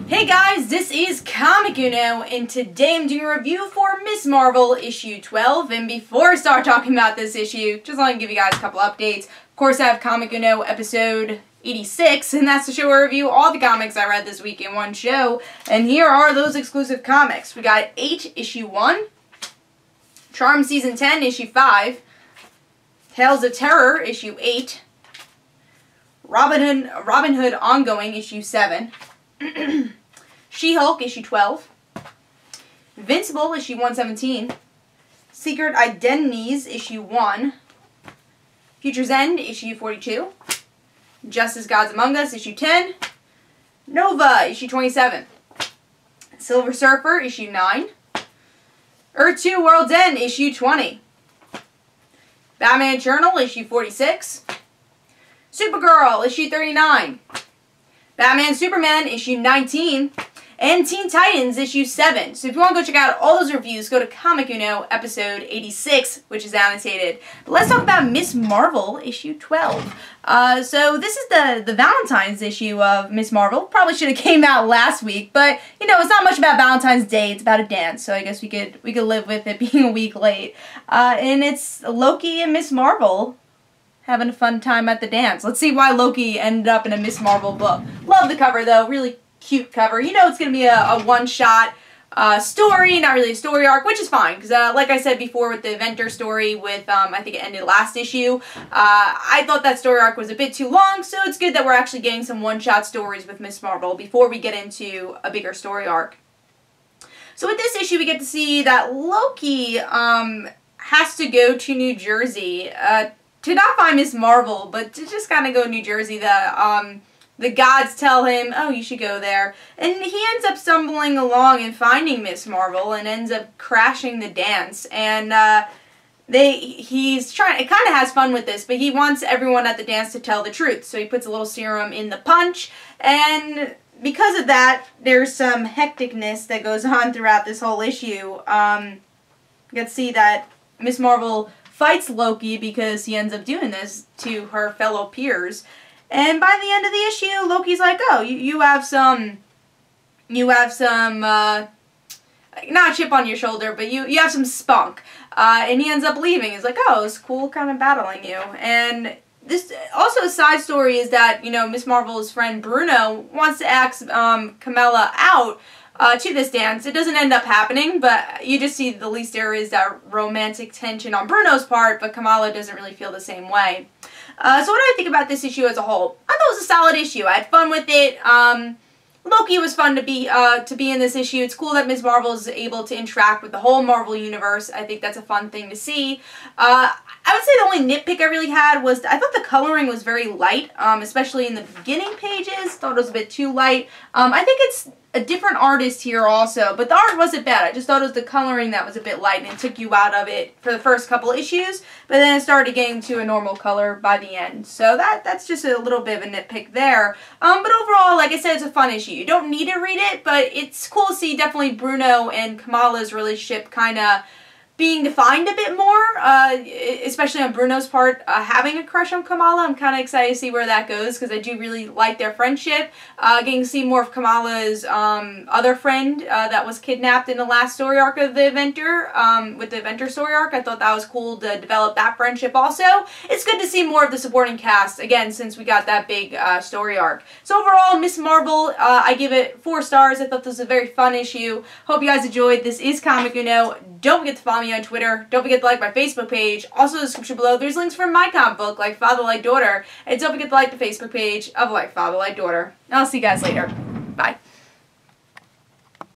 Hey guys, this is Comic Uno, and today I'm doing a review for Ms. Marvel issue 12, and before I start talking about this issue, just want to give you guys a couple updates. Of course, I have Comic Uno episode 86, and that's the show where I review all the comics I read this week in one show, and here are those exclusive comics. We got 8, issue 1, Charm Season 10, issue 5, Tales of Terror, issue 8, Robin Hood Ongoing, issue 7, She-Hulk, issue 12, Invincible, issue 117, Secret Identities, issue 1, Future's End, issue 42, Justice Gods Among Us, issue 10, Nova, issue 27, Silver Surfer, issue 9, Earth 2 World's End, issue 20, Batman Journal, issue 46, Supergirl, issue 39, Batman Superman, issue 19, and Teen Titans, issue 7. So if you want to go check out all those reviews, go to Comic Uno, episode 86, which is annotated. But let's talk about Ms. Marvel, issue 12. So this is the Valentine's issue of Ms. Marvel. Probably should have came out last week, but, you know, it's not much about Valentine's Day. It's about a dance, so I guess we could live with it being a week late. And it's Loki and Ms. Marvel having a fun time at the dance. Let's see why Loki ended up in a Ms. Marvel book. Love the cover, though. Really cute cover. You know it's going to be a one-shot story, not really a story arc, which is fine. Because, like I said before with the Inventor story with, I think it ended last issue, I thought that story arc was a bit too long, so it's good that we're actually getting some one-shot stories with Ms. Marvel before we get into a bigger story arc. So with this issue, we get to see that Loki has to go to New Jersey to not find Ms. Marvel, but to just kind of go to New Jersey. The gods tell him, oh, you should go there. And he ends up stumbling along and finding Ms. Marvel and ends up crashing the dance. And he's trying, it kind of has fun with this, but he wants everyone at the dance to tell the truth. So he puts a little serum in the punch, and because of that, there's some hecticness that goes on throughout this whole issue. You can see that Ms. Marvel fights Loki because he ends up doing this to her fellow peers. And by the end of the issue, Loki's like, oh, you have some, not a chip on your shoulder, but you have some spunk. And he ends up leaving. He's like, oh, it's cool kind of battling you. And this, also a side story is that, you know, Ms. Marvel's friend Bruno wants to ask Kamala out to this dance. It doesn't end up happening, but you just see at least there is that romantic tension on Bruno's part, but Kamala doesn't really feel the same way. So what do I think about this issue as a whole? I thought it was a solid issue. I had fun with it. Loki was fun to be in this issue. It's cool that Ms. Marvel is able to interact with the whole Marvel universe. I think that's a fun thing to see. I would say the only nitpick I really had was I thought the coloring was very light, especially in the beginning pages. Thought it was a bit too light. I think it's a different artist here also, but the art wasn't bad. I just thought it was the coloring that was a bit light and it took you out of it for the first couple issues, but then it started getting to a normal color by the end. So that's just a little bit of a nitpick there. But overall, like I said, it's a fun issue. You don't need to read it, but it's cool to see definitely Bruno and Kamala's relationship kind of being defined a bit more, especially on Bruno's part, having a crush on Kamala. I'm kind of excited to see where that goes because I do really like their friendship. Getting to see more of Kamala's other friend that was kidnapped in the last story arc of the Inventor, with the Inventor story arc. I thought that was cool to develop that friendship also. It's good to see more of the supporting cast, again, since we got that big story arc. So overall, Ms. Marvel, I give it 4 stars. I thought this was a very fun issue. Hope you guys enjoyed. This is Comic Uno. Don't forget to follow me on Twitter. Don't forget to like my Facebook page. Also in the description below, there's links for my comic book, Like Father, Like Daughter. And don't forget to like the Facebook page of Like Father, Like Daughter. I'll see you guys later. Bye.